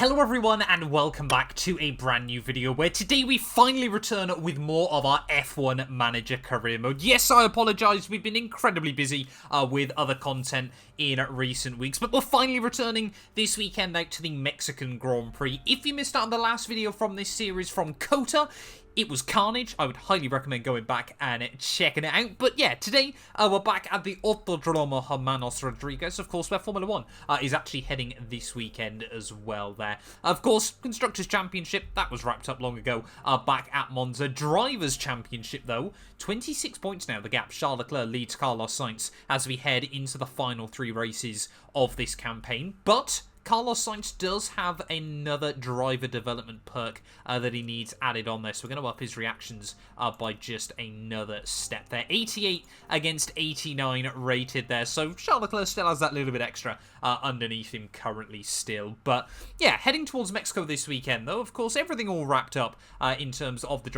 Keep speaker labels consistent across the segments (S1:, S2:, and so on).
S1: Hello everyone and welcome back to a brand new video where today we finally return with more of our F1 Manager career mode. Yes, I apologise, we've been incredibly busy with other content in recent weeks, but we're finally returning this weekend out to the Mexican Grand Prix. If you missed out on the last video from this series from COTA, it was carnage. I would highly recommend going back and checking it out. But yeah, today we're back at the Autodromo Hermanos Rodriguez, of course, where Formula 1 is actually heading this weekend as well there. Of course, Constructors' Championship, that was wrapped up long ago, back at Monza. Drivers' Championship, though, 26 points now, the gap. Charles Leclerc leads Carlos Sainz as we head into the final 3 races of this campaign. But Carlos Sainz does have another driver development perk that he needs added on there, so we're going to up his reactions by just another step there. 88 against 89 rated there, so Charles Leclerc still has that little bit extra underneath him currently still. But yeah, heading towards Mexico this weekend though, of course, everything all wrapped up in terms of the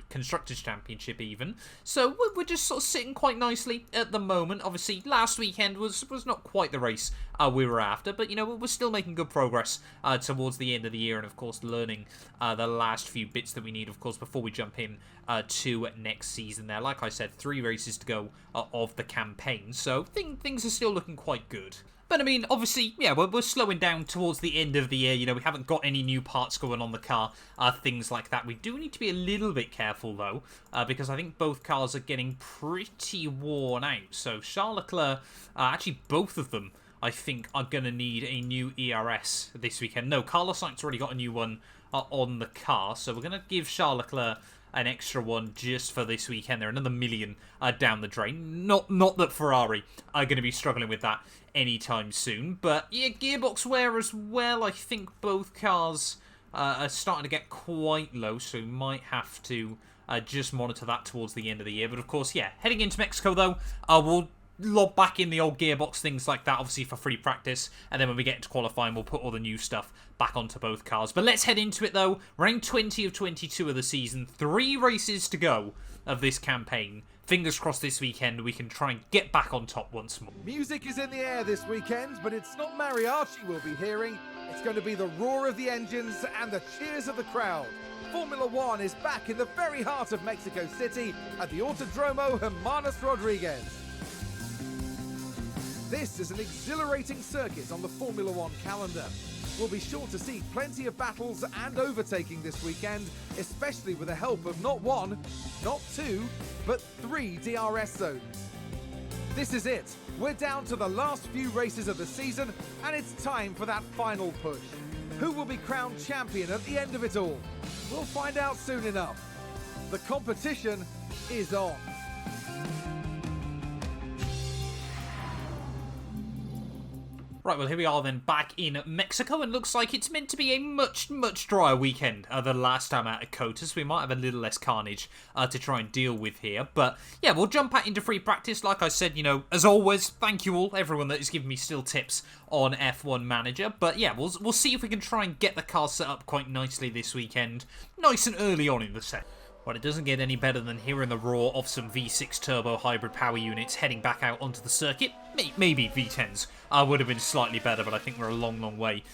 S1: Constructors' Championship even. So we're just sort of sitting quite nicely at the moment. Obviously, last weekend was not quite the race we were after, but you know, we're still making good progress towards the end of the year, and of course learning the last few bits that we need, of course, before we jump in to next season there. Like I said, 3 races to go of the campaign, so things are still looking quite good. But I mean, obviously, yeah, we're slowing down towards the end of the year. You know, we haven't got any new parts going on the car, things like that. We do need to be a little bit careful, though, because I think both cars are getting pretty worn out. So Charles Leclerc, actually both of them, I think, are going to need a new ERS this weekend. No, Carlos Sainz already got a new one on the car, so we're going to give Charles Leclerc an extra one just for this weekend. They're another million down the drain. Not that Ferrari are going to be struggling with that anytime soon, but yeah, gearbox wear as well. I think both cars are starting to get quite low, so we might have to just monitor that towards the end of the year. But of course, yeah, heading into Mexico though, we'll lob back in the old gearbox, things like that, obviously for free practice, and then when we get into qualifying, we'll put all the new stuff back onto both cars. But let's head into it though. Round 20 of 22 of the season, 3 races to go of this campaign. Fingers crossed this weekend we can try and get back on top once more.
S2: Music is in the air this weekend, but it's not mariachi we'll be hearing. It's going to be the roar of the engines and the cheers of the crowd. Formula 1 is back in the very heart of Mexico City at the Autodromo Hermanos Rodriguez. This is an exhilarating circuit on the Formula 1 calendar. We'll be sure to see plenty of battles and overtaking this weekend, especially with the help of not 1, not 2, but 3 DRS zones. This is it. We're down to the last few races of the season, and it's time for that final push. Who will be crowned champion at the end of it all? We'll find out soon enough. The competition is on.
S1: Right, well, here we are then back in Mexico, and looks like it's meant to be a much drier weekend than last time out at COTA, so we might have a little less carnage to try and deal with here. But yeah, we'll jump back into free practice. Like I said, you know, as always, thank you all, everyone that is giving me still tips on F1 Manager. But yeah, we'll see if we can try and get the car set up quite nicely this weekend, nice and early on in the set. Well, it doesn't get any better than hearing the roar of some V6 turbo hybrid power units heading back out onto the circuit. Maybe V10s would have been slightly better, but I think we're a long way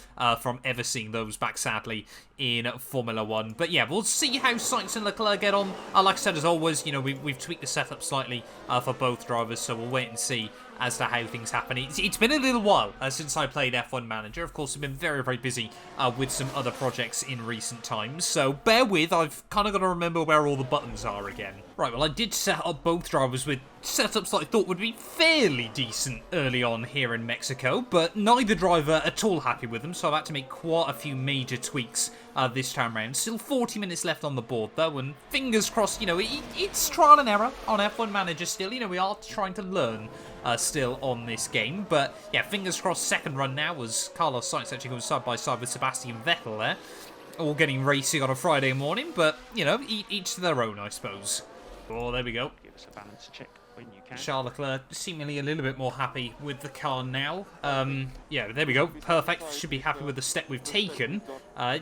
S1: from ever seeing those back, sadly, in Formula 1. But yeah, we'll see how Sainz and Leclerc get on. Like I said, as always, you know, we've tweaked the setup slightly for both drivers, so we'll wait and see as to how things happen. It's been a little while since I played F1 Manager. Of course, I've been very busy with some other projects in recent times, so bear with. I've kind of got to remember where all the buttons are again. Right, well, I did set up both drivers with setups that I thought would be fairly decent early on here in Mexico, but neither driver at all happy with them, so I've had to make quite a few major tweaks this time round. Still 40 minutes left on the board though, and fingers crossed, you know, it's trial and error on F1 Manager still. You know, we are trying to learn still on this game, but yeah, fingers crossed. Second run now was Carlos Sainz actually going side by side with Sebastian Vettel there, all getting racing on a Friday morning, but you know, each to their own, I suppose. Oh, there we go.
S3: Give us a balance check when you can.
S1: Charles Leclerc seemingly a little bit more happy with the car now. Yeah, there we go. Perfect. Should be happy with the step we've taken.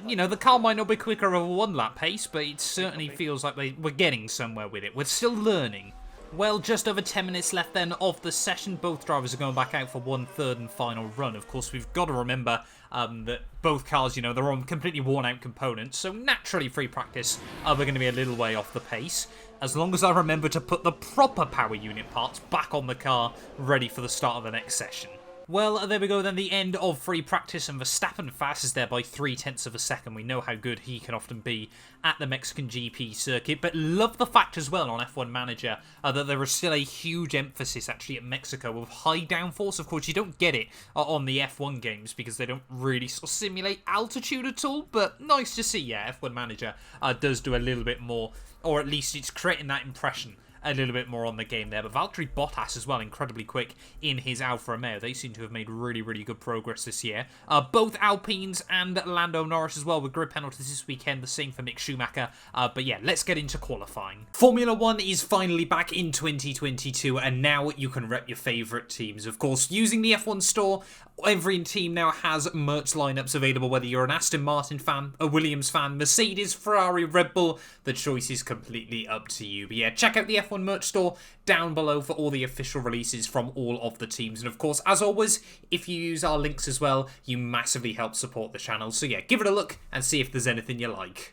S1: You know, the car might not be quicker over 1 lap pace, but it certainly feels like we're getting somewhere with it. We're still learning. Well, just over 10 minutes left then of the session. Both drivers are going back out for one third and final run. Of course, we've got to remember that both cars, you know, they're on completely worn out components. So naturally, free practice, we're going to be a little way off the pace. As long as I remember to put the proper power unit parts back on the car, ready for the start of the next session. Well, there we go then, the end of free practice, and Verstappen fastest there by 0.3 of a second. We know how good he can often be at the Mexican GP circuit, but love the fact as well on F1 Manager that there is still a huge emphasis actually at Mexico with high downforce. Of course, you don't get it on the F1 games because they don't really sort of simulate altitude at all, but nice to see, yeah, F1 Manager does do a little bit more, or at least it's creating that impression a little bit more on the game there. But Valtteri Bottas as well, incredibly quick in his Alfa Romeo. They seem to have made really, really good progress this year. Both Alpines and Lando Norris as well with grid penalties this weekend. The same for Mick Schumacher. But yeah, let's get into qualifying. Formula 1 is finally back in 2022, and now you can rep your favourite teams. Of course, using the F1 store, every team now has merch lineups available, whether you're an Aston Martin fan, a Williams fan, Mercedes, Ferrari, Red Bull. The choice is completely up to you. But yeah, check out the F1 merch store down below for all the official releases from all of the teams. And of course, as always, if you use our links as well, you massively help support the channel. So yeah, give it a look and see if there's anything you like.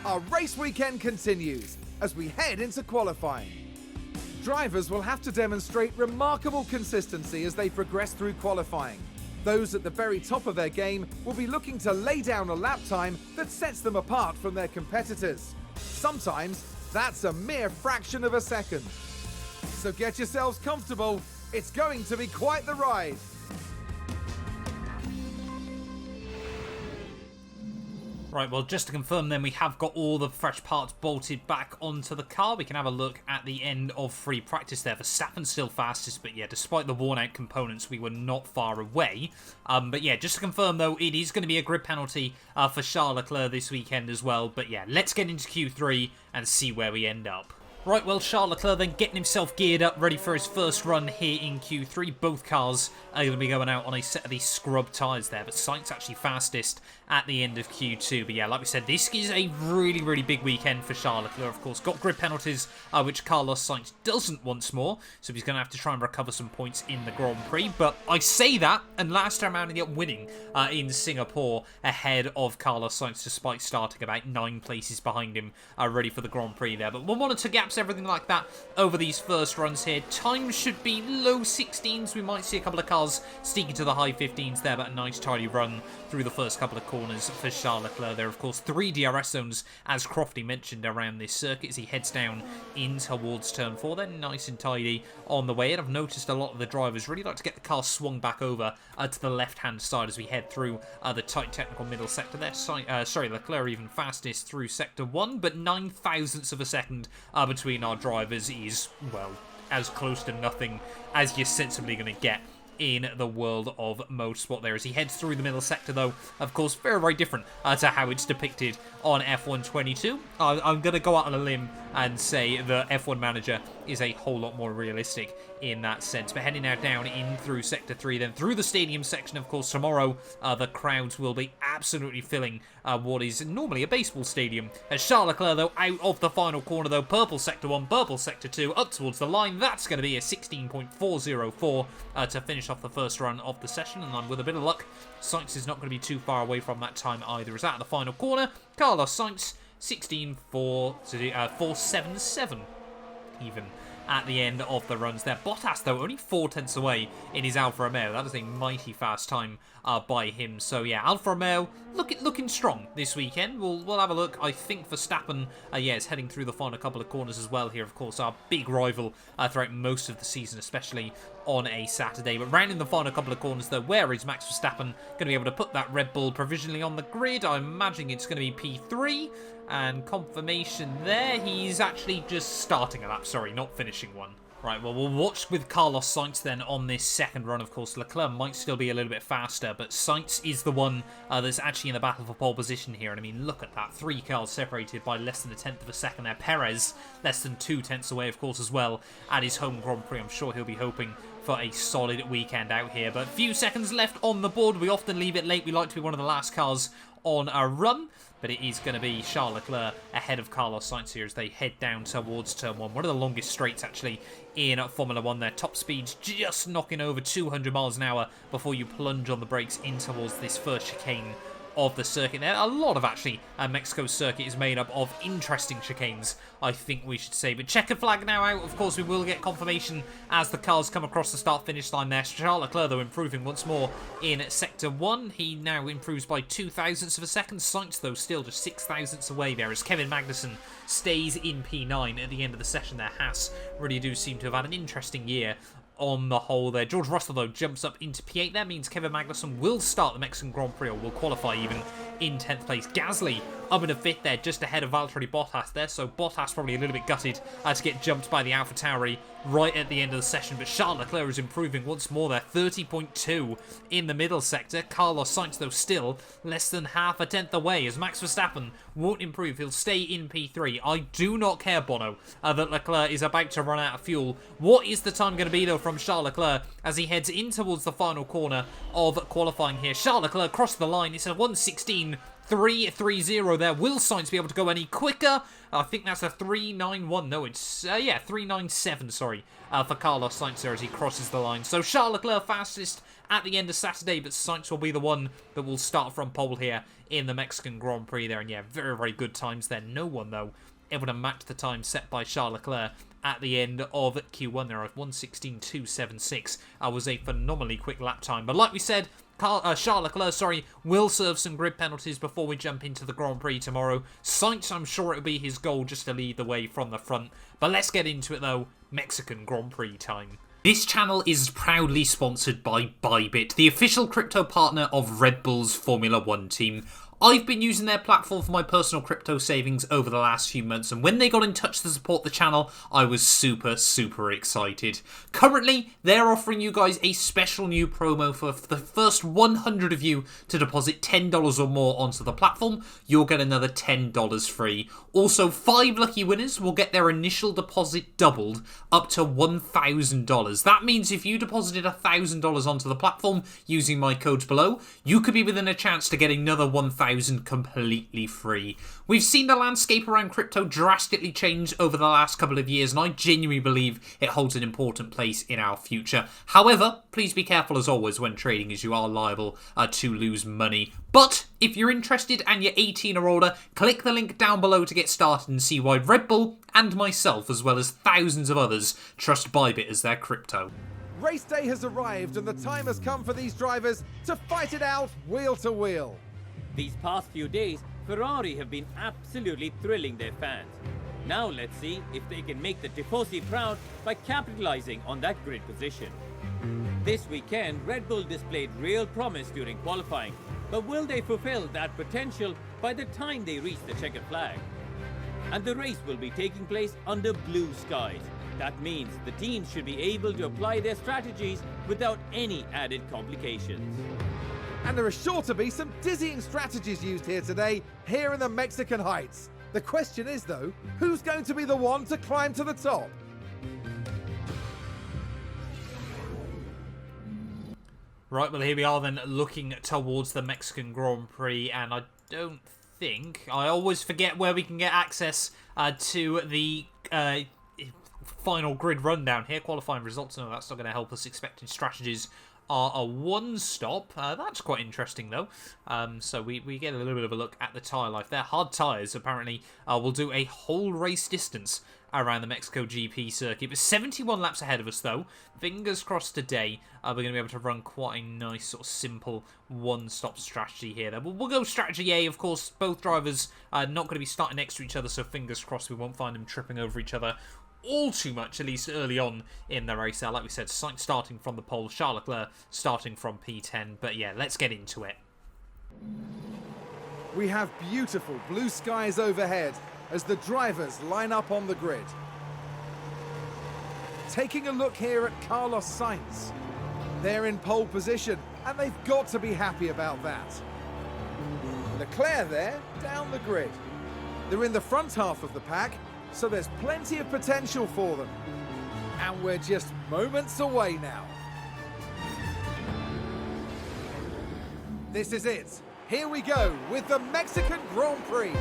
S2: Our race weekend continues as we head into qualifying. Drivers will have to demonstrate remarkable consistency as they progress through qualifying. Those at the very top of their game will be looking to lay down a lap time that sets them apart from their competitors. Sometimes that's a mere fraction of a second. So get yourselves comfortable, it's going to be quite the ride.
S1: Right, well, just to confirm then, we have got all the fresh parts bolted back onto the car. We can have a look at the end of free practice there. Verstappen still fastest, but yeah, despite the worn-out components, we were not far away. But yeah, just to confirm, though, it is going to be a grid penalty for Charles Leclerc this weekend as well. But yeah, let's get into Q3 and see where we end up. Right, well, Charles Leclerc then getting himself geared up, ready for his first run here in Q3. Both cars are going to be going out on a set of these scrub tyres there, but Sainz actually fastest at the end of Q2. But yeah, like we said, this is a really, really big weekend for Charles Leclerc, of course. Got grid penalties, which Carlos Sainz doesn't once more, so he's going to have to try and recover some points in the Grand Prix. But I say that, and last time around, ended up winning in Singapore ahead of Carlos Sainz, despite starting about 9 places behind him, ready for the Grand Prix there. But we'll monitor gaps, everything like that over these first runs here. Times should be low 16s. We might see a couple of cars sneaking to the high 15s there, but a nice tidy run through the first couple of corners for Charles Leclerc. There, of course, 3 DRS zones, as Crofty mentioned, around this circuit as he heads down in towards turn 4. Then nice and tidy on the way. And I've noticed a lot of the drivers really like to get the car swung back over to the left-hand side as we head through the tight technical middle sector there. Sorry, Leclerc even fastest through sector 1, but 9 thousandths of a second between our drivers is, well, as close to nothing as you're sensibly going to get in the world of motorsport there. As he heads through the middle sector, though, of course, very, very different to how it's depicted on F1 22. I'm going to go out on a limb and say that F1 Manager is a whole lot more realistic in that sense. But heading now down in through Sector 3, then through the stadium section, of course, tomorrow the crowds will be absolutely filling what is normally a baseball stadium. As Charles Leclerc, though, out of the final corner, though, purple Sector 1, purple Sector 2, up towards the line. That's going to be a 16.404 to finish off the first run of the session. And with a bit of luck, Sainz is not going to be too far away from that time either. As out of the final corner, Carlos Sainz, 16.477 even at the end of the runs there. Bottas, though, only 4 tenths away in his Alfa Romeo. That is a mighty fast time by him. So yeah, Alfa Romeo looking strong this weekend. We'll have a look. I think Verstappen, yeah, is heading through the final couple of corners as well here. Of course, our big rival throughout most of the season, especially on a Saturday. But rounding the final couple of corners, though, where is Max Verstappen going to be able to put that Red Bull provisionally on the grid? I'm imagining it's going to be P3. And confirmation there, he's actually just starting a lap, sorry, not finishing one. Right, well, we'll watch with Carlos Sainz then on this second run. Of course, Leclerc might still be a little bit faster, but Sainz is the one that's actually in the battle for pole position here. And I mean, look at that. 3 cars separated by less than 1/10 of a second there. Perez, less than 2 tenths away, of course, as well, at his home Grand Prix. I'm sure he'll be hoping for a solid weekend out here. But few seconds left on the board. We often leave it late. We like to be one of the last cars on a run. But it is going to be Charles Leclerc ahead of Carlos Sainz here as they head down towards Turn 1. One of the longest straights, actually, in Formula 1. Their top speed's just knocking over 200 miles an hour before you plunge on the brakes in towards this first chicane of the circuit there. A lot of, actually, Mexico's circuit is made up of interesting chicanes, I think we should say. But checkered flag now out. Of course, we will get confirmation as the cars come across the start-finish line there. Charles Leclerc, though, improving once more in Sector 1. He now improves by 2 thousandths of a second. Sainz, though, still just 6 thousandths away there as Kevin Magnussen stays in P9 at the end of the session there. Haas really do seem to have had an interesting year on the whole there. George Russell, though, jumps up into P8. That means Kevin Magnussen will start the Mexican Grand Prix, or will qualify even in 10th place. Gasly up in a 5th there, just ahead of Valtteri Bottas there. So Bottas probably a little bit gutted to get jumped by the AlphaTauri right at the end of the session. But Charles Leclerc is improving once more there, 30.2 in the middle sector. Carlos Sainz, though, still less than half a tenth away as Max Verstappen won't improve. He'll stay in P3. I do not care, Bono, that Leclerc is about to run out of fuel. What is the time going to be, though, from Charles Leclerc as he heads in towards the final corner of qualifying here? Charles Leclerc crossed the line. It's a 1:16.330 there. Will Sainz be able to go any quicker? I think that's a 3:91. No, it's, 3:97, sorry, for Carlos Sainz there as he crosses the line. So Charles Leclerc fastest at the end of Saturday, but Sainz will be the one that will start from pole here in the Mexican Grand Prix there. And yeah, very, very good times there. No one, though, able to match the time set by Charles Leclerc at the end of Q1 there at 1:16.276. Was a phenomenally quick lap time. But like we said, Charles Leclerc, will serve some grid penalties before we jump into the Grand Prix tomorrow. Sainz, I'm sure it'll be his goal just to lead the way from the front. But let's get into it, though. Mexican Grand Prix time. This channel is proudly sponsored by Bybit, the official crypto partner of Red Bull's Formula 1 team. I've been using their platform for my personal crypto savings over the last few months, and when they got in touch to support the channel, I was super, super excited. Currently, they're offering you guys a special new promo for the first 100 of you to deposit $10 or more onto the platform. You'll get another $10 free. Also, 5 lucky winners will get their initial deposit doubled up to $1,000. That means if you deposited $1,000 onto the platform using my codes below, you could be within a chance to get another $1,000 completely free. We've seen the landscape around crypto drastically change over the last couple of years, and I genuinely believe it holds an important place in our future. However, please be careful as always when trading, as you are liable to lose money. But if you're interested and you're 18 or older, click the link down below to get started and see why Red Bull and myself, as well as thousands of others, trust Bybit as their crypto.
S2: Race day has arrived and the time has come for these drivers to fight it out wheel to wheel.
S4: These past few days, Ferrari have been absolutely thrilling their fans. Now let's see if they can make the Tifosi proud by capitalizing on that grid position. This weekend, Red Bull displayed real promise during qualifying, but will they fulfill that potential by the time they reach the checkered flag? And the race will be taking place under blue skies. That means the teams should be able to apply their strategies without any added complications.
S2: And there are sure to be some dizzying strategies used here today, here in the Mexican Heights. The question is, though, who's going to be the one to climb to the top?
S1: Right, well, here we are then looking towards the Mexican Grand Prix, and I don't think... I always forget where we can get access to the final grid rundown here. Qualifying results, no, that's not going to help us. Expected strategies are a one-stop. That's quite interesting, though. So we get a little bit of a look at the tyre life there. Hard tyres, apparently, will do a whole race distance around the Mexico GP circuit. But 71 laps ahead of us, though. Fingers crossed today, we're going to be able to run quite a nice, sort of simple one-stop strategy here. We'll go strategy A, of course. Both drivers are not going to be starting next to each other, so fingers crossed we won't find them tripping over each other all too much, at least early on in the race. Like we said, Sainz starting from the pole, Charles Leclerc starting from P10. But yeah, let's get into it.
S2: We have beautiful blue skies overhead as the drivers line up on the grid. Taking a look here at Carlos Sainz. They're in pole position, and they've got to be happy about that. Leclerc there, down the grid. They're in the front half of the pack, so there's plenty of potential for them. And we're just moments away now. This is it. Here we go with the Mexican Grand Prix.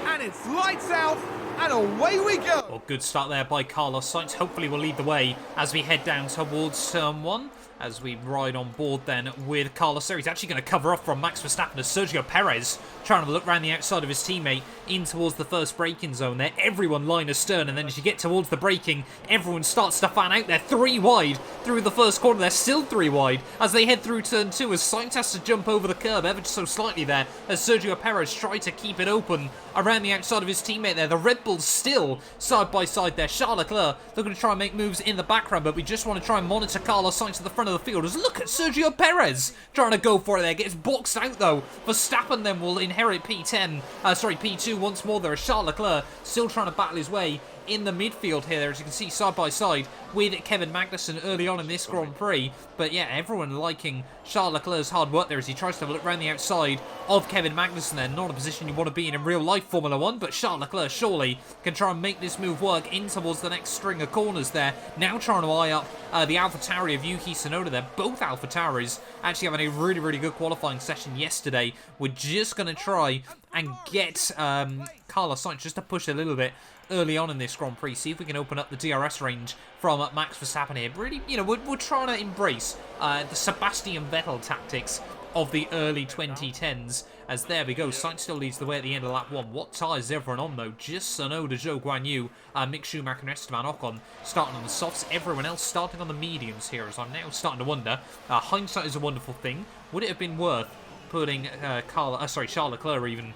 S2: And it's lights out, and away we go.
S1: Well, good start there by Carlos Sainz. Hopefully we'll lead the way as we head down towards turn 1. As we ride on board then with Carlos there. He's actually going to cover off from Max Verstappen as Sergio Perez trying to look around the outside of his teammate in towards the first braking zone there. Everyone line astern, and then as you get towards the braking, everyone starts to fan out there. 3 wide through the first corner. They're still 3 wide as they head through turn 2 as Sainz has to jump over the curb ever so slightly there as Sergio Perez tried to keep it open around the outside of his teammate there. The Red Bulls still side by side there. Charles Leclerc looking to try and make moves in the background, but we just want to try and monitor Carlos Sainz at the front of the field. As look at Sergio Perez trying to go for it there. Gets boxed out though. Verstappen then will inherit P2 once more there. Charles Leclerc still trying to battle his way in the midfield here, as you can see, side by side with Kevin Magnussen early on in this Grand Prix. But yeah, everyone liking Charles Leclerc's hard work there as he tries to have a look around the outside of Kevin Magnussen there. Not a position you want to be in real life Formula 1, but Charles Leclerc surely can try and make this move work in towards the next string of corners there. Now trying to eye up the AlphaTauri of Yuki Tsunoda there. Both AlphaTauris actually having a really, really good qualifying session yesterday. We're just going to try and get Carlos Sainz just to push a little bit early on in this Grand Prix. See if we can open up the DRS range from Max Verstappen here. Really, you know, we're trying to embrace the Sebastian Vettel tactics of the early 2010s. As there we go, Sainz still leads the way at the end of lap 1. What tyres is everyone on though? Just Tsunoda, Zhou Guanyu, Mick Schumacher and Esteban Ocon starting on the softs. Everyone else starting on the mediums here, as I'm now starting to wonder. Hindsight is a wonderful thing. Would it have been worth putting Charles Leclerc even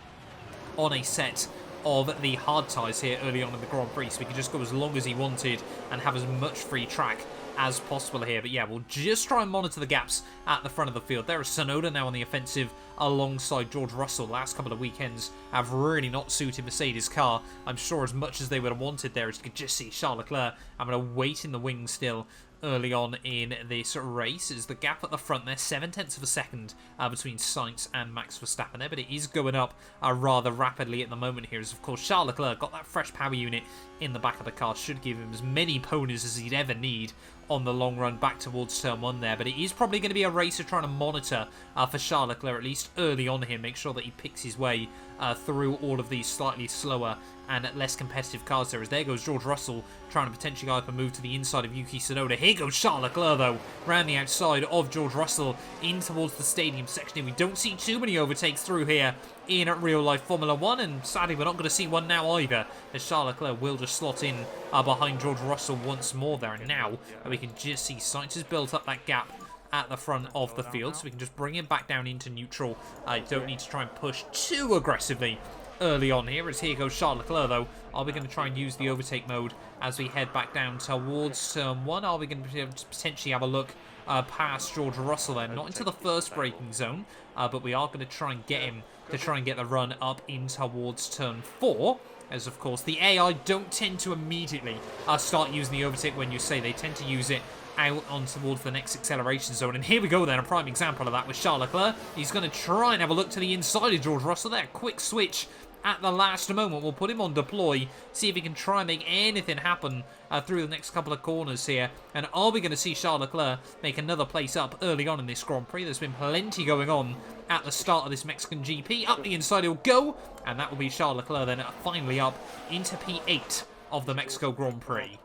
S1: on a set of the hard tyres here early on in the Grand Prix, so we could just go as long as he wanted and have as much free track as possible here? But yeah, we'll just try and monitor the gaps at the front of the field. There is Tsunoda now on the offensive alongside George Russell. Last couple of weekends have really not suited Mercedes' car, I'm sure, as much as they would have wanted there. As you could just see Charles Leclerc having to wait in the wings still early on in this race. Is the gap at the front there, 0.7 of a second between Sainz and Max Verstappen there, but it is going up rather rapidly at the moment here, as of course Charles Leclerc got that fresh power unit in the back of the car. Should give him as many ponies as he'd ever need on the long run back towards turn 1 there. But it is probably going to be a race of trying to monitor for Charles Leclerc, at least early on here. Make sure that he picks his way through all of these slightly slower and less competitive cars there. As there goes George Russell trying to potentially go up and move to the inside of Yuki Tsunoda. Here goes Charles Leclerc though, round the outside of George Russell in towards the stadium section here. We don't see too many overtakes through here in real life Formula 1, and sadly we're not going to see one now either, as Charles Leclerc will just slot in behind George Russell once more there. And now we can just see Sainz has built up that gap at the front of the field, so we can just bring him back down into neutral. I don't need to try and push too aggressively early on here, as here goes Charles Leclerc though. Are we going to try and use the overtake mode as we head back down towards turn 1? Are we going to potentially have a look past George Russell then? Not into the first braking zone, but we are going to try and get him to try and get the run up in towards turn 4. As of course the AI don't tend to immediately start using the overtake when you say. They tend to use it out on towards the next acceleration zone. And here we go then, a prime example of that with Charles Leclerc. He's going to try and have a look to the inside of George Russell there. Quick switch at the last moment. We'll put him on deploy, see if he can try and make anything happen through the next couple of corners here. And are we going to see Charles Leclerc make another place up early on in this Grand Prix? There's been plenty going on at the start of this Mexican GP. Up the inside he'll go, and that will be Charles Leclerc then finally up into P8 of the Mexico Grand Prix.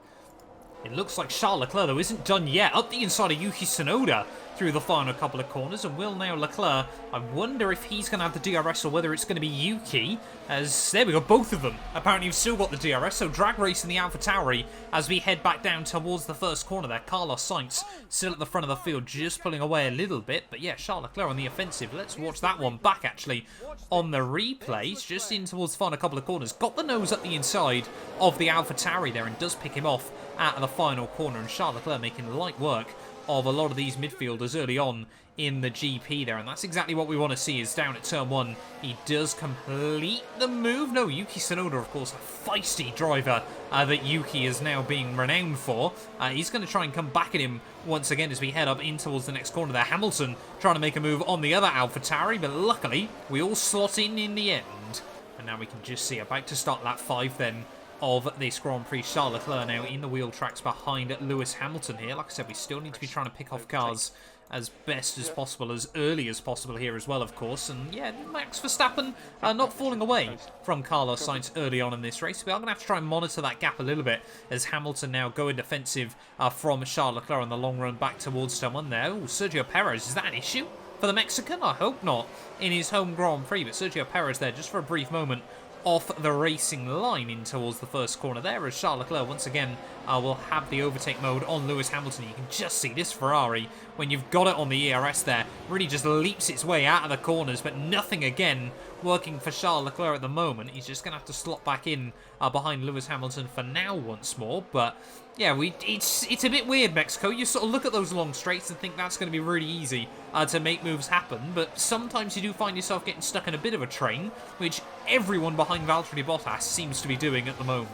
S1: It looks like Charles Leclerc, though, isn't done yet. Up the inside of Yuki Tsunoda through the final couple of corners, and will now Leclerc. I wonder if he's going to have the DRS or whether it's going to be Yuki, as there we go, both of them apparently have still got the DRS. So drag race in the AlphaTauri as we head back down towards the first corner there. Carlos Sainz still at the front of the field, just pulling away a little bit, but yeah, Charles Leclerc on the offensive. Let's watch that one back actually on the replays, just in towards the final couple of corners. Got the nose up the inside of the AlphaTauri there and does pick him off at the final corner, and Charles Leclerc making light work of a lot of these midfielders early on in the GP there, and that's exactly what we want to see. Is down at turn 1 he does complete the move. No, Yuki Tsunoda, of course, a feisty driver that Yuki is now being renowned for. He's going to try and come back at him once again as we head up in towards the next corner there. Hamilton trying to make a move on the other AlphaTauri, but luckily we all slot in the end. And now we can just see about to start lap 5 then of this Grand Prix. Charles Leclerc now in the wheel tracks behind Lewis Hamilton here. Like I said, we still need to be trying to pick off cars as best as possible, as early as possible here as well, of course. And yeah, Max Verstappen not falling away from Carlos Sainz early on in this race. We are going to have to try and monitor that gap a little bit as Hamilton now going defensive from Charles Leclerc on the long run back towards turn 1 there. Oh, Sergio Perez, is that an issue for the Mexican? I hope not in his home Grand Prix, but Sergio Perez there just for a brief moment off the racing line in towards the first corner there, as Charles Leclerc once again will have the overtake mode on Lewis Hamilton. You can just see this Ferrari, when you've got it on the ERS there, really just leaps its way out of the corners, but nothing again working for Charles Leclerc at the moment. He's just going to have to slot back in behind Lewis Hamilton for now once more, but yeah, it's a bit weird, Mexico. You sort of look at those long straights and think that's going to be really easy to make moves happen, but sometimes you do find yourself getting stuck in a bit of a train, which everyone behind Valtteri Bottas seems to be doing at the moment.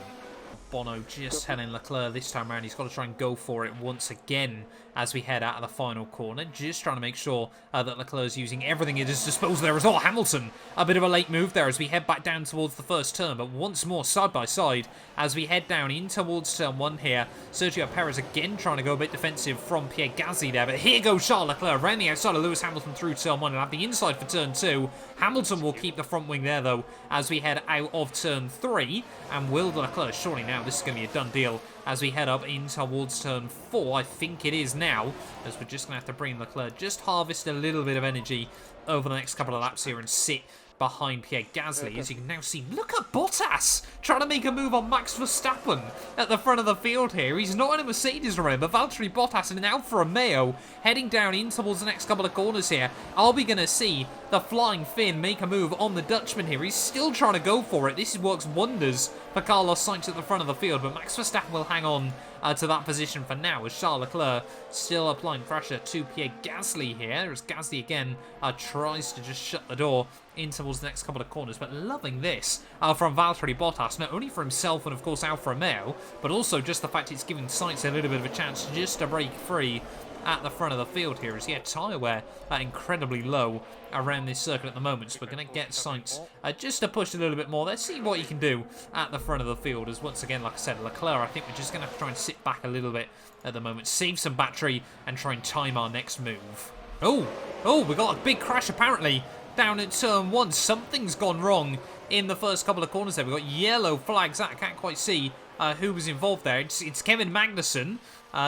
S1: Bono just telling Leclerc this time around he's got to try and go for it once again as we head out of the final corner. Just trying to make sure that Leclerc's using everything at his disposal there as well. Hamilton, a bit of a late move there as we head back down towards the first turn, but once more side by side as we head down in towards turn 1 here. Sergio Perez again trying to go a bit defensive from Pierre Gasly there, but here goes Charles Leclerc around the outside of Lewis Hamilton through turn 1 and have the inside for turn 2. Hamilton will keep the front wing there though as we head out of turn 3, and will Leclerc, surely now this is going to be a done deal as we head up in towards turn 4. I think it is now, as we're just going to have to bring Leclerc, just harvest a little bit of energy over the next couple of laps here and sit behind Pierre Gasly. As you can now see, look at Bottas trying to make a move on Max Verstappen at the front of the field here. He's not in a Mercedes, remember. Valtteri Bottas and an Alfa Romeo heading down in towards the next couple of corners here. Are we going to see the Flying Finn make a move on the Dutchman here? He's still trying to go for it. This works wonders for Carlos Sainz at the front of the field, but Max Verstappen will hang on to that position for now, as Charles Leclerc still applying pressure to Pierre Gasly here, as Gasly again tries to just shut the door in towards the next couple of corners. But loving this from Valtteri Bottas, not only for himself and of course Alfa Romeo, but also just the fact it's giving Sainz a little bit of a chance just to break free at the front of the field here, as tyre wear incredibly low around this circuit at the moment, so we're going to get Sainz just to push a little bit more. Let's see what he can do at the front of the field, as once again, like I said, Leclerc, I think we're just going to have to try and sit back a little bit at the moment, save some battery and try and time our next move. Oh, we got a big crash apparently down in turn 1. Something's gone wrong in the first couple of corners there. We've got yellow flags. I can't quite see who was involved there. It's Kevin Magnussen,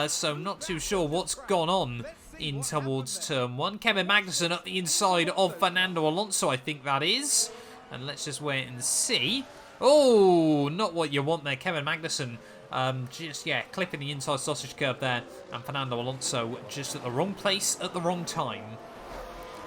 S1: so not too sure what's gone on in towards turn 1. Kevin Magnussen up the inside of Fernando Alonso, I think that is. And let's just wait and see. Oh, not what you want there. Kevin Magnussen clipping the inside sausage curve there. And Fernando Alonso just at the wrong place at the wrong time.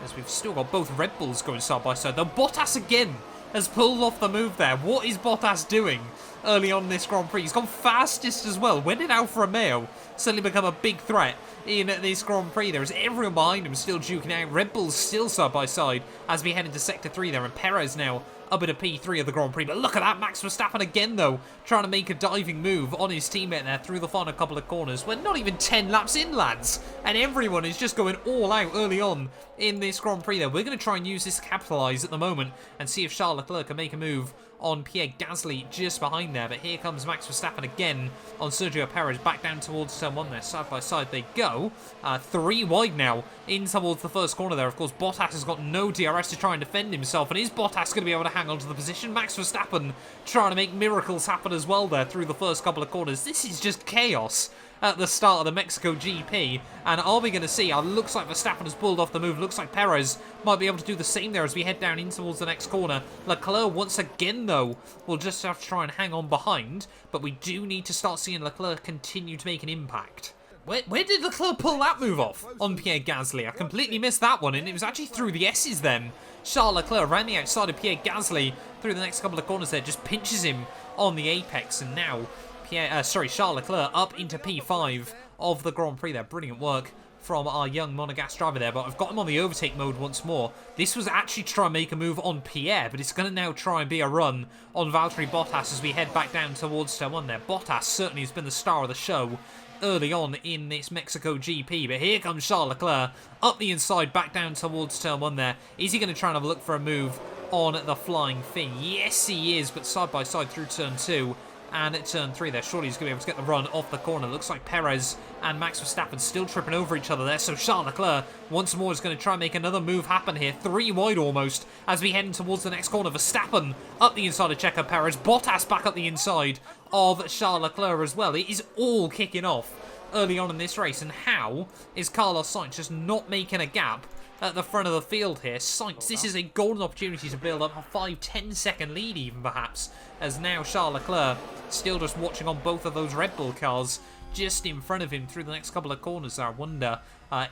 S1: As we've still got both Red Bulls going side by side. Though Bottas again has pulled off the move there. What is Bottas doing early on in this Grand Prix? He's gone fastest as well. When did Alfa Romeo suddenly become a big threat in this Grand Prix? There is everyone behind him still duking out. Red Bulls still side by side as we head into Sector 3 there. And Perez now up at a P3 of the Grand Prix. But look at that, Max Verstappen again though, trying to make a diving move on his teammate there through the final couple of corners. We're not even 10 laps in, lads, and everyone is just going all out early on in this Grand Prix there. We're going to try and use this to capitalise at the moment and see if Charles Leclerc can make a move on Pierre Gasly just behind there. But here comes Max Verstappen again on Sergio Perez, back down towards turn 1 there. Side by side they go. 3 wide now in towards the first corner there. Of course, Bottas has got no DRS to try and defend himself. And is Bottas going to be able to hang on to the position? Max Verstappen trying to make miracles happen as well there through the first couple of corners. This is just chaos at the start of the Mexico GP. And are we going to see? Looks like Verstappen has pulled off the move. Looks like Perez might be able to do the same there as we head down in towards the next corner. Leclerc once again, though, will just have to try and hang on behind. But we do need to start seeing Leclerc continue to make an impact. Where did Leclerc pull that move off on Pierre Gasly? I completely missed that one, and it was actually through the S's then. Charles Leclerc around the outside of Pierre Gasly through the next couple of corners there, just pinches him on the apex, and now Charles Leclerc up into P5 of the Grand Prix there. Brilliant work from our young Monegasque driver there, but I've got him on the overtake mode once more. This was actually to try and make a move on Pierre, but it's going to now try and be a run on Valtteri Bottas as we head back down towards turn 1 there. Bottas certainly has been the star of the show early on in this Mexico GP, but here comes Charles Leclerc up the inside, back down towards turn 1 there. Is he going to try and have a look for a move on the Flying Finn? Yes, he is, but side by side through turn 2. And at turn 3 there, surely he's going to be able to get the run off the corner. Looks like Perez and Max Verstappen still tripping over each other there. So Charles Leclerc once more is going to try and make another move happen here. 3 wide almost as we head in towards the next corner. Verstappen up the inside of Checo Perez. Bottas back up the inside of Charles Leclerc as well. It is all kicking off early on in this race. And how is Carlos Sainz just not making a gap at the front of the field here? Sainz, this is a golden opportunity to build up a 5-10 second lead even perhaps, as now Charles Leclerc still just watching on both of those Red Bull cars just in front of him through the next couple of corners. I wonder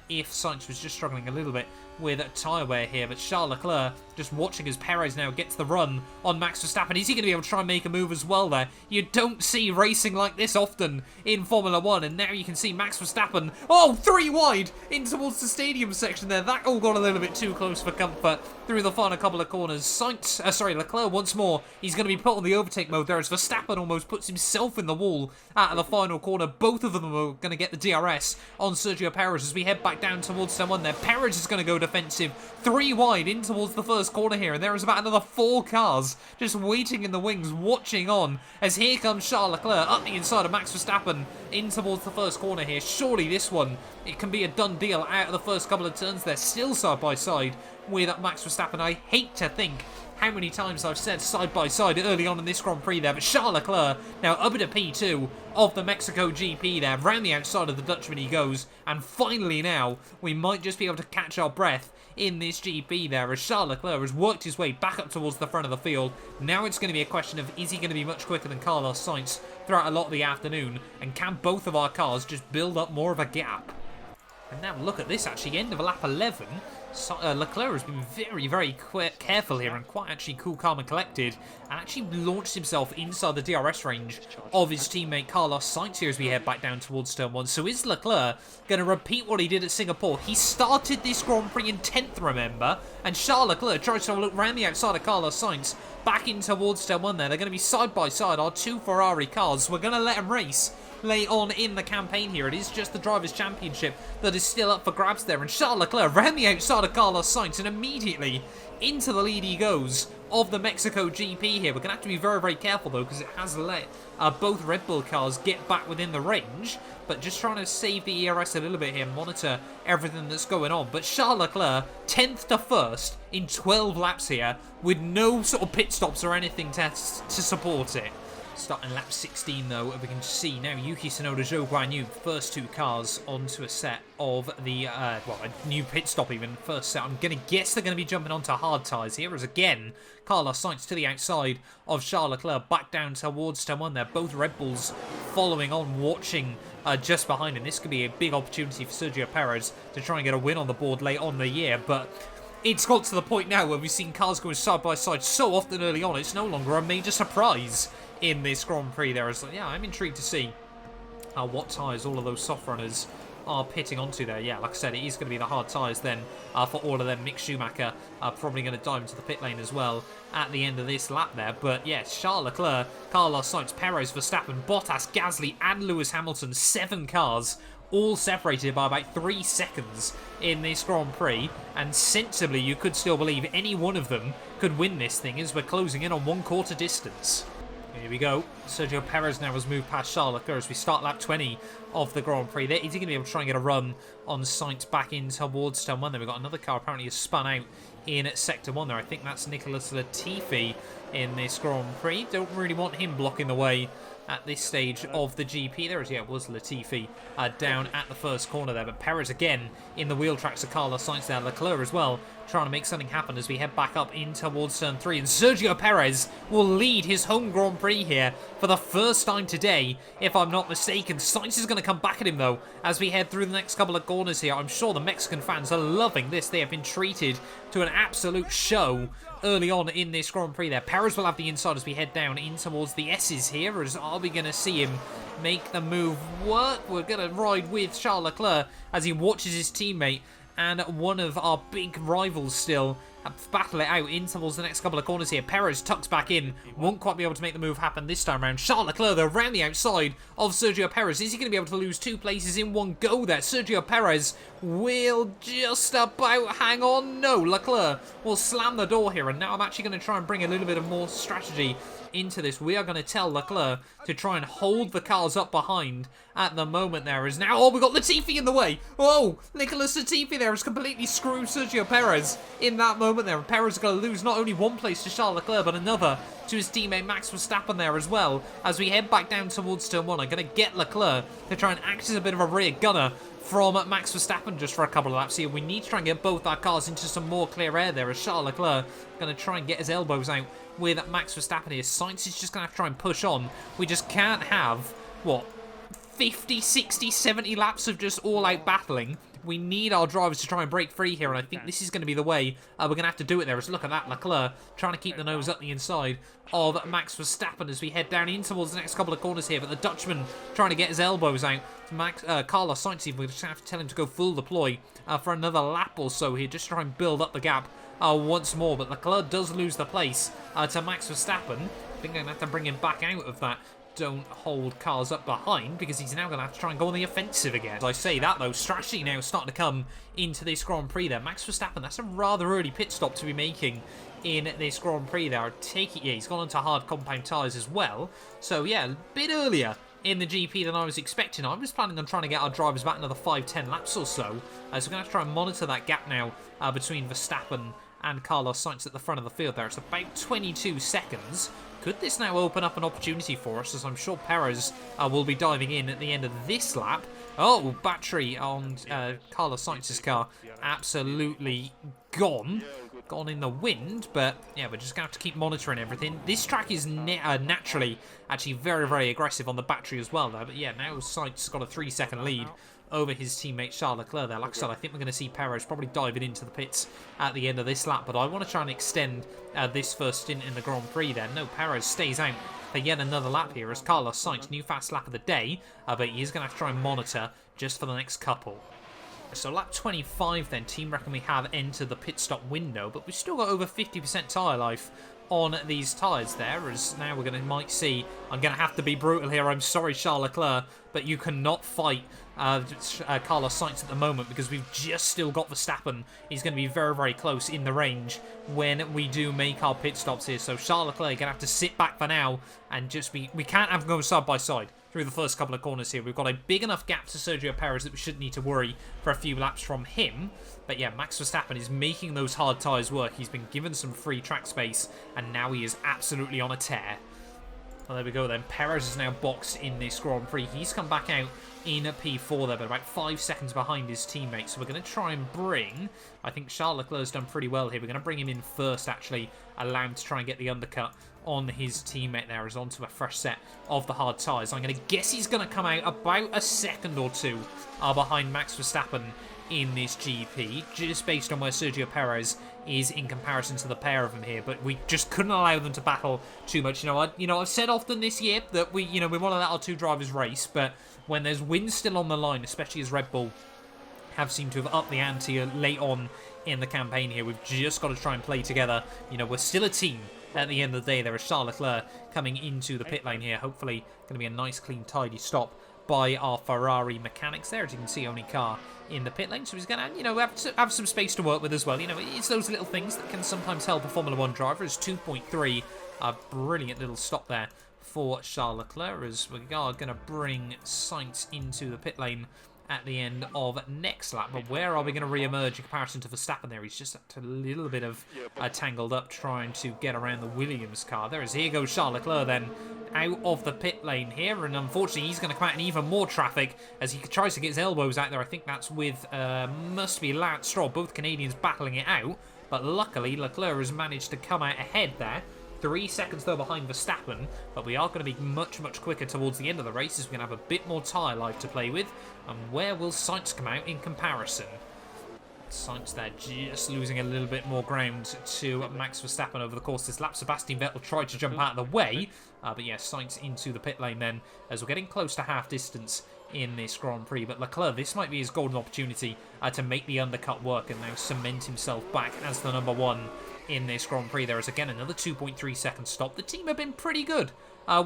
S1: if Sainz was just struggling a little bit with tyre wear here, but Charles Leclerc just watching as Perez now gets the run on Max Verstappen. Is he going to be able to try and make a move as well there? You don't see racing like this often in Formula 1, and now you can see Max Verstappen, 3 wide in towards the stadium section there. That all got a little bit too close for comfort through the final couple of corners. Leclerc once more, he's going to be put on the overtake mode there as Verstappen almost puts himself in the wall out of the final corner. Both of them are going to get the DRS on Sergio Perez as we head back down towards someone there. Perez is going to go defensive, 3 wide in towards the first corner here, and there is about another 4 cars just waiting in the wings, watching on as here comes Charles Leclerc up the inside of Max Verstappen in towards the first corner here. Surely this one, it can be a done deal out of the first couple of turns there, still side by side with Max Verstappen. I hate to think how many times I've said side by side early on in this Grand Prix there, but Charles Leclerc now up into P2 of the Mexico GP there. Round the outside of the Dutchman he goes, and finally now we might just be able to catch our breath in this GP there as Charles Leclerc has worked his way back up towards the front of the field. Now it's going to be a question of, is he going to be much quicker than Carlos Sainz throughout a lot of the afternoon, and can both of our cars just build up more of a gap? And now look at this, actually, end of lap 11. Leclerc has been very, very careful here and quite actually cool, calm and collected, and actually launched himself inside the DRS range of his teammate Carlos Sainz here as we head back down towards turn 1. So is Leclerc going to repeat what he did at Singapore? He started this Grand Prix in 10th, remember, and Charles Leclerc tries to look round the outside of Carlos Sainz back in towards turn 1 there. They're going to be side by side, our 2 Ferrari cars. We're going to let them race late on in the campaign here. It is just the Drivers' Championship that is still up for grabs there, and Charles Leclerc ran the outside of Carlos Sainz, and immediately into the lead he goes of the Mexico GP here. We're going to have to be very, very careful though, because it has let both Red Bull cars get back within the range, but just trying to save the ERS a little bit here, monitor everything that's going on. But Charles Leclerc 10th to 1st in 12 laps here with no sort of pit stops or anything to support it. Starting lap 16 though, we can see now Yuki Tsunoda, Zhou Guanyu, first 2 cars onto a set of the, a new pit stop even, first set. I'm going to guess they're going to be jumping onto hard tyres here, as again, Carlos Sainz to the outside of Charles Leclerc, back down towards turn 1 there. Both Red Bulls following on, watching just behind him. This could be a big opportunity for Sergio Perez to try and get a win on the board late on in the year, but it's got to the point now where we've seen cars going side by side so often early on, it's no longer a major surprise in this Grand Prix there. Yeah, I'm intrigued to see what tyres all of those soft runners are pitting onto there. Yeah, like I said, it is going to be the hard tyres then for all of them. Mick Schumacher probably going to dive into the pit lane as well at the end of this lap there. But yes, Charles Leclerc, Carlos Sainz, Perez, Verstappen, Bottas, Gasly and Lewis Hamilton, 7 cars all separated by about 3 seconds in this Grand Prix, and sensibly you could still believe any one of them could win this thing as we're closing in on 1/4 distance. Here we go. Sergio Perez now has moved past Charles Leclerc as we start lap 20 of the Grand Prix. There, is he going to be able to try and get a run on Sainz back in towards turn 1? Then we've got another car apparently has spun out in sector 1 there. I think that's Nicholas Latifi in this Grand Prix. Don't really want him blocking the way at this stage of the GP. There it was Latifi down at the first corner there. But Perez again in the wheel tracks of Carlos Sainz there. Leclerc as well trying to make something happen as we head back up in towards turn 3. And Sergio Perez will lead his home Grand Prix here for the first time today, if I'm not mistaken. Sainz is going to come back at him though as we head through the next couple of corners here. I'm sure the Mexican fans are loving this. They have been treated to an absolute show early on in this Grand Prix there. Perez will have the inside as we head down in towards the S's here. As are we going to see him make the move work? We're going to ride with Charles Leclerc as he watches his teammate and one of our big rivals still battle it out in towards the next couple of corners here. Perez tucks back in, won't quite be able to make the move happen this time around. Charles Leclerc though around the outside of Sergio Perez. Is he going to be able to lose 2 places in one go there? Sergio Perez will just about hang on. No, Leclerc will slam the door here, and now I'm actually going to try and bring a little bit of more strategy into this. We are going to tell Leclerc to try and hold the cars up behind at the moment. There is now, oh, we've got Latifi in the way. Oh, Nicholas Latifi there has completely screwed Sergio Perez in that moment there. Perez is going to lose not only one place to Charles Leclerc, but another to his teammate Max Verstappen there as well. As we head back down towards turn 1, I'm going to get Leclerc to try and act as a bit of a rear gunner from Max Verstappen just for a couple of laps here. We need to try and get both our cars into some more clear air there, as Charles Leclerc going to try and get his elbows out with Max Verstappen here. Sainz is just going to have to try and push on. We just can't have, what, 50, 60, 70 laps of just all-out battling. We need our drivers to try and break free here, and I think this is going to be the way we're going to have to do it there. As look at that, Leclerc trying to keep the nose up the inside of Max Verstappen as we head down in towards the next couple of corners here, but the Dutchman trying to get his elbows out. Carlos Sainz, we're just going to have to tell him to go full deploy for another lap or so here, just to try and build up the gap once more, but Leclerc does lose the place to Max Verstappen. I think I'm going to have to bring him back out of that don't hold cars up behind, because he's now going to have to try and go on the offensive again. As I say that though, strategy now is starting to come into this Grand Prix there. Max Verstappen, that's a rather early pit stop to be making in this Grand Prix there. I take it, yeah, he's gone onto hard compound tyres as well. So yeah, a bit earlier in the GP than I was expecting. I was planning on trying to get our drivers back another 5-10 laps or so. So we're going to have to try and monitor that gap now between Verstappen and Carlos Sainz at the front of the field there. It's about 22 seconds. Could this now open up an opportunity for us, as I'm sure Perez will be diving in at the end of this lap. Oh, battery on Carlos Sainz's car absolutely gone in the wind, but yeah, we're just going to have to keep monitoring everything. This track is naturally actually very, very aggressive on the battery as well, though. But yeah, now Sainz got a 3-second lead over his teammate Charles Leclerc there. Like I said, I think we're going to see Perez probably diving into the pits at the end of this lap, but I want to try and extend this first stint in the Grand Prix there. No, Perez stays out for yet another lap here as Carlos Sainz, new fast lap of the day, but he is going to have to try and monitor just for the next couple. So lap 25 then, Team reckon we have entered the pit stop window, but we've still got over 50% tyre life on these tyres there, as now we're might see, I'm going to have to be brutal here, I'm sorry Charles Leclerc, but you cannot fight Carlos Sainz at the moment, because we've just still got Verstappen. He's going to be very, very close in the range when we do make our pit stops here. So Charles Leclerc going to have to sit back for now and just we can't have them go side by side through the first couple of corners here. We've got a big enough gap to Sergio Perez that we shouldn't need to worry for a few laps from him. But yeah, Max Verstappen is making those hard tyres work. He's been given some free track space, and now he is absolutely on a tear. Well, there we go then. Perez is now boxed in this Grand Prix. He's come back out in a P4 there, but about 5 seconds behind his teammate. So we're going to try and bring, I think Charles Leclerc's done pretty well here. We're going to bring him in first, actually, allow him to try and get the undercut on his teammate there, as onto a fresh set of the hard tyres. I'm going to guess he's going to come out about a second or two behind Max Verstappen in this GP, just based on where Sergio Perez is in comparison to the pair of them here. But we just couldn't allow them to battle too much. I've said often this year that we want to let our two drivers race, but when there's wins still on the line, especially as Red Bull have seemed to have upped the ante late on in the campaign here, we've just got to try and play together. We're still a team at the end of the day. There is Charles Leclerc coming into the pit lane here. Hopefully going to be a nice, clean, tidy stop by our Ferrari mechanics there. As you can see, only car in the pit lane, so he's going to, have some space to work with as well. It's those little things that can sometimes help a Formula 1 driver. It's 2.3, a brilliant little stop there for Charles Leclerc, as we are going to bring Sainz into the pit lane at the end of next lap. But where are we going to re-emerge in comparison to Verstappen there? He's just a little bit of tangled up trying to get around the Williams car. Here goes Charles Leclerc then out of the pit lane here, and unfortunately he's going to come out in even more traffic as he tries to get his elbows out there. I think that's with must be Lance Stroll, both Canadians battling it out, but luckily Leclerc has managed to come out ahead there. 3 seconds though behind Verstappen, but we are going to be much, much quicker towards the end of the race, as we're going to have a bit more tyre life to play with. And where will Sainz come out in comparison? Sainz there just losing a little bit more ground to Max Verstappen over the course of this lap. Sebastian Vettel tried to jump out of the way, but yeah, Sainz into the pit lane then, as we're getting close to half distance in this Grand Prix. But Leclerc, this might be his golden opportunity to make the undercut work and now cement himself back as the number one in this Grand Prix. There is again another 2.3 second stop. The team have been pretty good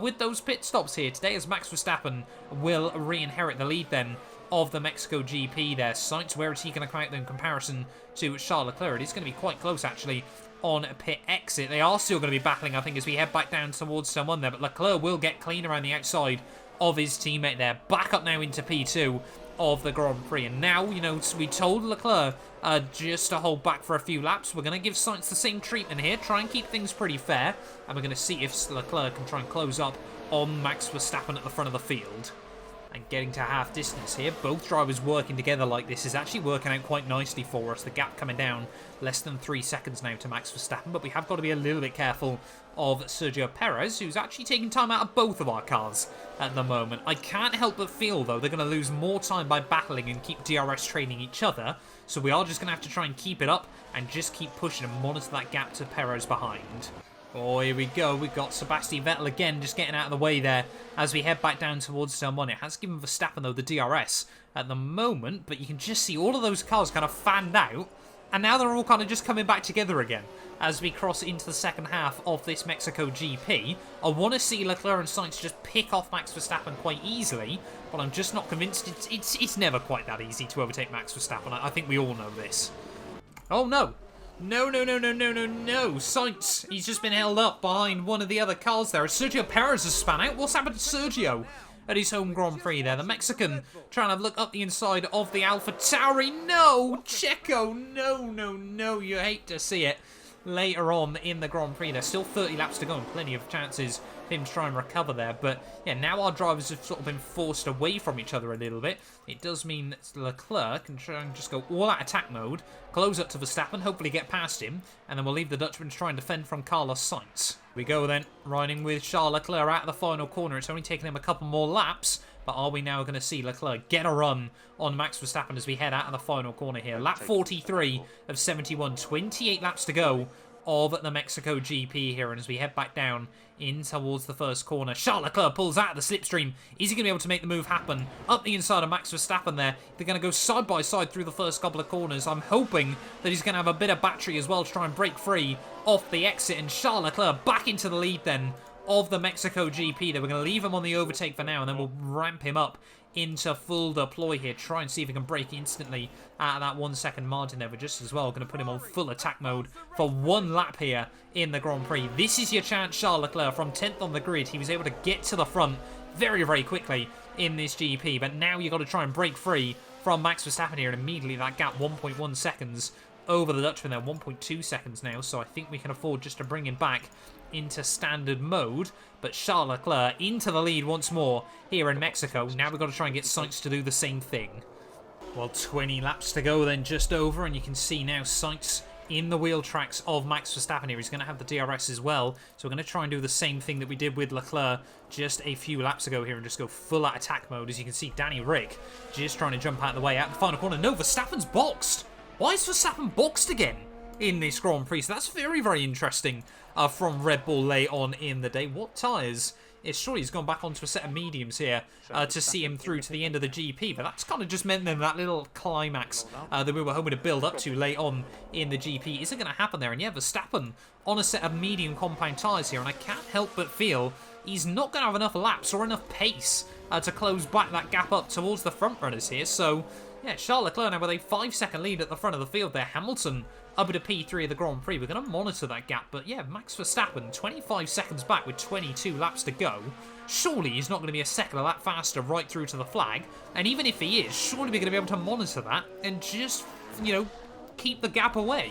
S1: with those pit stops here today, as Max Verstappen will re-inherit the lead then of the Mexico GP there. Sainz, where is he going to come out in comparison to Charles Leclerc? It is going to be quite close, actually, on pit exit. They are still going to be battling, I think, as we head back down towards someone there, but Leclerc will get clean around the outside of his teammate there. Back up now into P2 of the Grand Prix, and now, you know, we told Leclerc just to hold back for a few laps. We're going to give Sainz the same treatment here, try and keep things pretty fair, and we're going to see if Leclerc can try and close up on Max Verstappen at the front of the field. And getting to half distance here, both drivers working together like this is actually working out quite nicely for us. The gap coming down less than 3 seconds now to Max Verstappen, but we have got to be a little bit careful of Sergio Perez, who's actually taking time out of both of our cars at the moment. I can't help but feel, though, they're going to lose more time by battling and keep DRS training each other, so we are just going to have to try and keep it up and just keep pushing and monitor that gap to Perez behind. Oh, here we go. We've got Sebastian Vettel again just getting out of the way there as we head back down towards turn 1. It has given Verstappen, though, the DRS at the moment, but you can just see all of those cars kind of fanned out, and now they're all kind of just coming back together again as we cross into the second half of this Mexico GP. I want to see Leclerc and Sainz just pick off Max Verstappen quite easily, but I'm just not convinced. It's never quite that easy to overtake Max Verstappen. I think we all know this. Oh, no. No. Sainz, he's just been held up behind one of the other cars there. Sergio Perez has spun out. What's happened to Sergio at his home Grand Prix there? The Mexican trying to look up the inside of the AlphaTauri. No! Checo, no. You hate to see it. Later on in the Grand Prix, there's still 30 laps to go and plenty of chances for him to try and recover there. But yeah, now our drivers have sort of been forced away from each other a little bit. It does mean that Leclerc can try and just go all out attack mode, close up to Verstappen, hopefully get past him, and then we'll leave the Dutchman to try and defend from Carlos Sainz. We go then, riding with Charles Leclerc out of the final corner. It's only taken him a couple more laps, but are we now going to see Leclerc get a run on Max Verstappen as we head out of the final corner here? Lap 43 of 71, 28 laps to go of the Mexico GP here, and as we head back down in towards the first corner, Charles Leclerc pulls out of the slipstream. Is he going to be able to make the move happen up the inside of Max Verstappen there? They're going to go side by side through the first couple of corners. I'm hoping that he's going to have a bit of battery as well to try and break free off the exit, and Charles Leclerc back into the lead then of the Mexico GP. Then we're going to leave him on the overtake for now, and then we'll ramp him up into full deploy here, try and see if we can break instantly out of that 1 second margin there. But just as well, going to put him on full attack mode for one lap here in the Grand Prix. This is your chance, Charles Leclerc. From 10th on the grid, he was able to get to the front very, very quickly in this GP, but now you've got to try and break free from Max Verstappen here, and immediately that gap 1.1 seconds over the Dutchman there, 1.2 seconds now, so I think we can afford just to bring him back into standard mode. But Charles Leclerc into the lead once more here in Mexico. Now we've got to try and get Sainz to do the same thing. Well, 20 laps to go then, just over, and you can see now Sainz in the wheel tracks of Max Verstappen here. He's going to have the DRS as well, so we're going to try and do the same thing that we did with Leclerc just a few laps ago here and just go full out attack mode. As you can see, Danny Rick just trying to jump out of the way out the final corner. No, Verstappen's boxed. Why is Verstappen boxed again in this Grand Prix? So that's very, very interesting from Red Bull late on in the day. What tyres? It's surely he's gone back onto a set of mediums here to see him through to the end of the GP, but that's kind of just meant then that little climax that we were hoping to build up to late on in the GP isn't going to happen there. And yeah, Verstappen on a set of medium compound tyres here, and I can't help but feel he's not going to have enough laps or enough pace to close back that gap up towards the front runners here. So yeah, Charles Leclerc now with a 5-second lead at the front of the field there. Hamilton up at a P3 of the Grand Prix. We're going to monitor that gap. But yeah, Max Verstappen 25 seconds back with 22 laps to go. Surely he's not going to be a second a lap faster right through to the flag. And even if he is, surely we're going to be able to monitor that and just, you know, keep the gap away.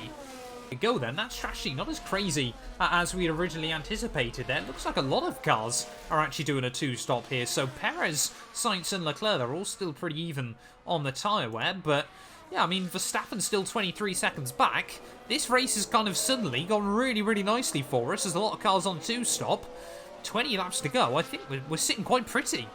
S1: We go then. That strategy not as crazy as we originally anticipated there. It looks like a lot of cars are actually doing a two-stop here. So Perez, Sainz and Leclerc, they're all still pretty even on the tyre wear. But yeah, I mean, Verstappen's still 23 seconds back. This race has kind of suddenly gone really, really nicely for us. There's a lot of cars on two-stop. 20 laps to go. I think we're sitting quite pretty.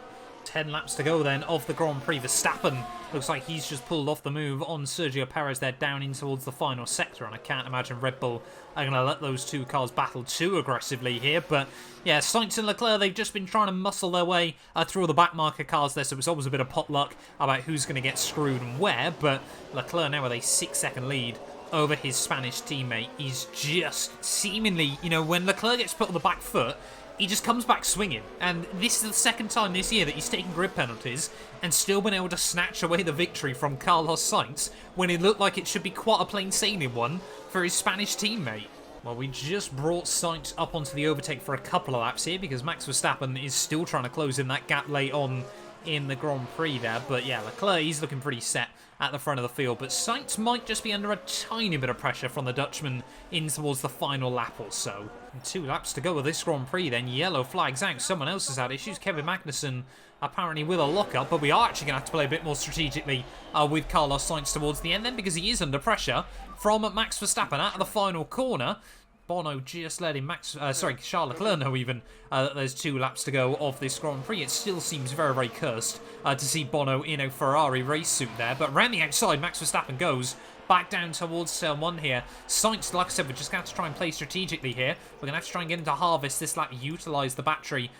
S1: 10 laps to go then of the Grand Prix. Verstappen looks like he's just pulled off the move on Sergio Perez there down in towards the final sector, and I can't imagine Red Bull are going to let those two cars battle too aggressively here. But yeah, Sainz and Leclerc, they've just been trying to muscle their way through all the backmarker cars there, so it's always a bit of potluck about who's going to get screwed and where. But Leclerc now with a 6-second lead over his Spanish teammate. He's just seemingly, you know, when Leclerc gets put on the back foot, he just comes back swinging. And this is the second time this year that he's taken grid penalties and still been able to snatch away the victory from Carlos Sainz when it looked like it should be quite a plain sailing one for his Spanish teammate. Well, we just brought Sainz up onto the overtake for a couple of laps here because Max Verstappen is still trying to close in that gap late on in the Grand Prix there. But yeah, Leclerc, he's looking pretty set at the front of the field. But Sainz might just be under a tiny bit of pressure from the Dutchman in towards the final lap or so. And 2 laps to go with this Grand Prix then. Yellow flags out. Someone else has had issues. Kevin Magnussen apparently with a lockup. But we are actually going to have to play a bit more strategically with Carlos Sainz towards the end then, because he is under pressure from Max Verstappen out of the final corner. Bono just letting Charles Leclerc know even that there's 2 laps to go of this Grand Prix. It still seems very, very cursed to see Bono in a Ferrari race suit there. But around the outside, Max Verstappen goes back down towards turn 1 here. Sainz, like I said, we're just going to have to try and play strategically here. We're going to have to try and get into harvest this lap, utilise the battery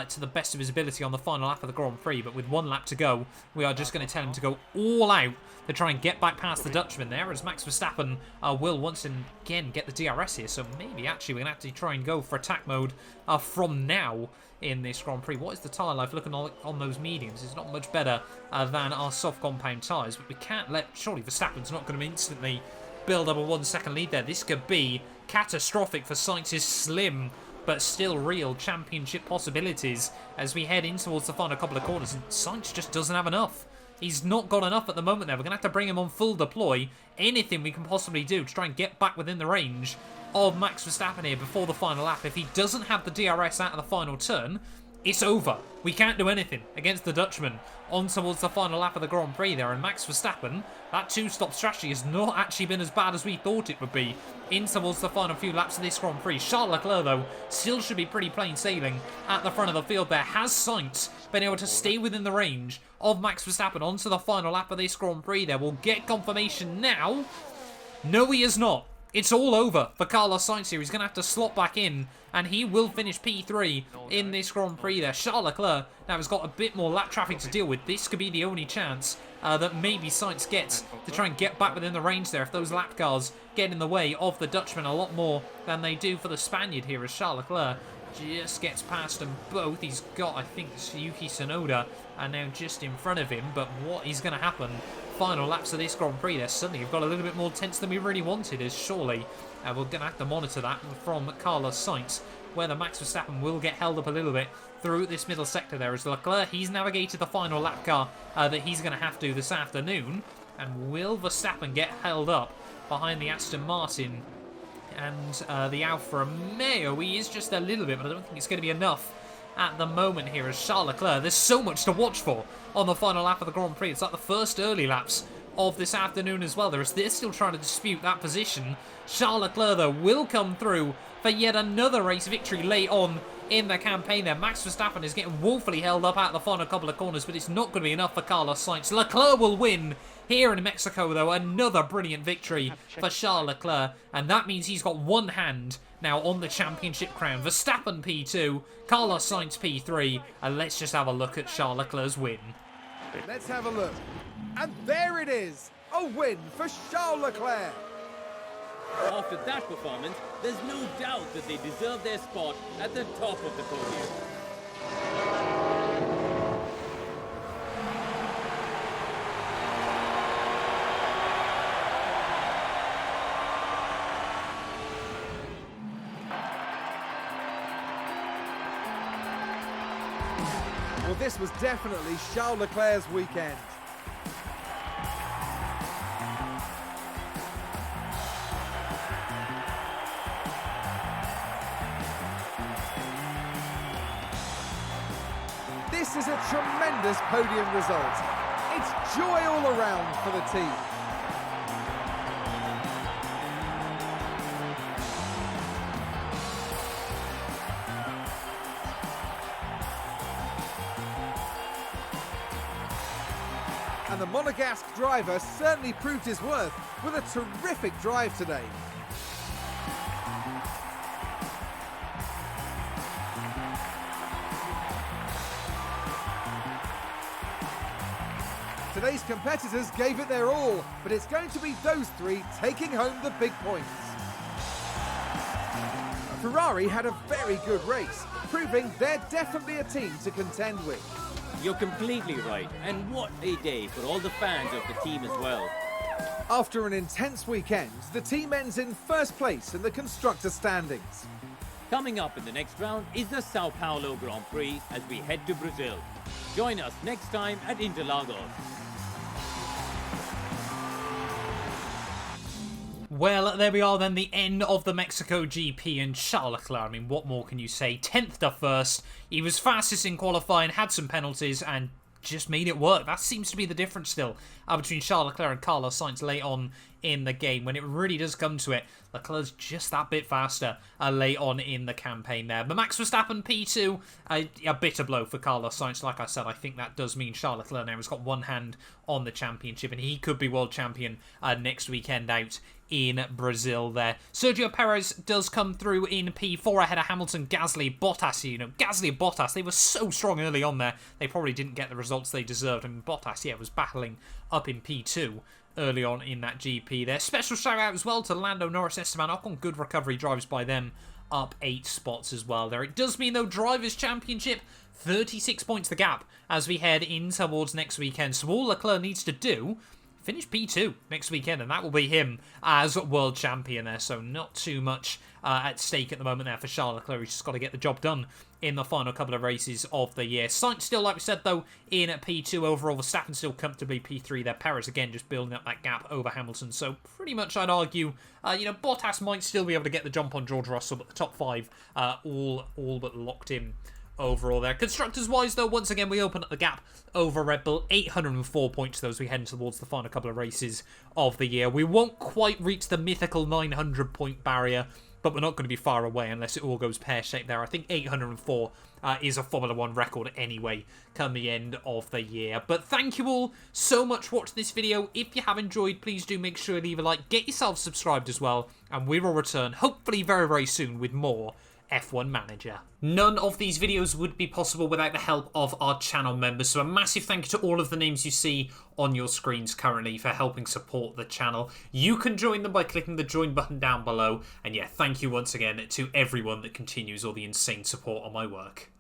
S1: to the best of his ability on the final lap of the Grand Prix. But with 1 lap to go, we are just going to tell him to go all out to try and get back past the Dutchman there, as Max Verstappen will once again get the DRS here. So maybe actually we're going to have to try and go for attack mode from now in this Grand Prix. What is the tyre life looking like on those mediums? It's not much better than our soft compound tyres, but we can't let... Surely Verstappen's not going to instantly build up a 1-second lead there. This could be catastrophic for Sainz's slim but still real championship possibilities as we head in towards the final couple of corners, and Sainz just doesn't have enough. He's not got enough at the moment there. We're going to have to bring him on full deploy. Anything we can possibly do to try and get back within the range of Max Verstappen here before the final lap. If he doesn't have the DRS out of the final turn, it's over. We can't do anything against the Dutchman on towards the final lap of the Grand Prix there. And Max Verstappen, that 2-stop strategy has not actually been as bad as we thought it would be in towards the final few laps of this Grand Prix. Charles Leclerc, though, still should be pretty plain sailing at the front of the field there. Has Sainz been able to stay within the range of Max Verstappen onto the final lap of this Grand Prix there? We'll get confirmation now. No, he is not. It's all over for Carlos Sainz here. He's going to have to slot back in, and he will finish P3 in this Grand Prix there. Charles Leclerc now has got a bit more lap traffic to deal with. This could be the only chance that maybe Sainz gets to try and get back within the range there if those lap cars get in the way of the Dutchman a lot more than they do for the Spaniard here, as Charles Leclerc just gets past them both. He's got, I think, Yuki Tsunoda now just in front of him, but what is going to happen? Final laps of this Grand Prix there suddenly have got a little bit more tense than we really wanted, as surely we're going to have to monitor that from Carlos Sainz, whether Max Verstappen will get held up a little bit through this middle sector there, as Leclerc, he's navigated the final lap car that he's going to have to this afternoon. And will Verstappen get held up behind the Aston Martin and the Alfa Romeo? He is just a little bit, but I don't think it's going to be enough at the moment here as Charles Leclerc. There's so much to watch for on the final lap of the Grand Prix. It's like the first early laps of this afternoon as well. They're still trying to dispute that position. Charles Leclerc, though, will come through for yet another race victory late on in the campaign there. Max Verstappen is getting woefully held up out of the final couple of corners, but it's not going to be enough for Carlos Sainz. Leclerc will win here in Mexico, though. Another brilliant victory for Charles Leclerc, and that means he's got one hand now on the championship crown. Verstappen P2, Carlos Sainz P3, and let's just have a look at Charles Leclerc's win.
S2: Let's have a look. And there it is, a win for Charles Leclerc.
S4: After that performance, there's no doubt that they deserve their spot at the top of the podium.
S2: Well, this was definitely Charles Leclerc's weekend. This is a tremendous podium result. It's joy all around for the team. And the Monegasque driver certainly proved his worth with a terrific drive today. Today's competitors gave it their all, but it's going to be those three taking home the big points. A Ferrari had a very good race, proving they're definitely a team to contend with.
S4: You're completely right, and what a day for all the fans of the team as well.
S2: After an intense weekend, the team ends in first place in the constructor standings.
S4: Coming up in the next round is the Sao Paulo Grand Prix as we head to Brazil. Join us next time at Interlagos.
S1: Well, there we are then, the end of the Mexico GP, and Charles Leclerc, I mean, what more can you say? 10th to first, he was fastest in qualifying, had some penalties, and just made it work. That seems to be the difference still between Charles Leclerc and Carlos Sainz late on in the game. When it really does come to it, Leclerc's just that bit faster late on in the campaign there. But Max Verstappen P2, a bitter blow for Carlos Sainz. Like I said, I think that does mean Charles Leclerc now has got one hand on the championship, and he could be world champion next weekend out in Brazil there. Sergio Perez does come through in P4 ahead of Hamilton, Gasly, Bottas. You know, Gasly and Bottas, they were so strong early on there. They probably didn't get the results they deserved. I mean, Bottas, yeah, was battling up in P2 early on in that GP there. Special shout out as well to Lando Norris, Esteban Ocon. Good recovery drives by them, up 8 spots as well there. It does mean, though, Drivers' Championship, 36 points the gap as we head in towards next weekend. So all Leclerc needs to do, finish P2 next weekend, and that will be him as world champion there. So not too much at stake at the moment there for Charles Leclerc. He's just got to get the job done in the final couple of races of the year. Sainz still, like we said, though, in P2 overall. Verstappen still comfortably P3 there. Perez, again, just building up that gap over Hamilton. So pretty much, I'd argue, Bottas might still be able to get the jump on George Russell, but the top 5 all but locked in overall there. Constructors-wise, though, once again, we open up the gap over Red Bull. 804 points, though, as we head towards the final couple of races of the year. We won't quite reach the mythical 900-point barrier, but we're not going to be far away unless it all goes pear-shaped there. I think 804 is a Formula 1 record anyway, come the end of the year. But thank you all so much for watching this video. If you have enjoyed, please do make sure to leave a like, get yourself subscribed as well, and we will return, hopefully very, very soon, with more F1 Manager. None of these videos would be possible without the help of our channel members, so a massive thank you to all of the names you see on your screens currently for helping support the channel. You can join them by clicking the join button down below, and yeah, thank you once again to everyone that continues all the insane support on my work.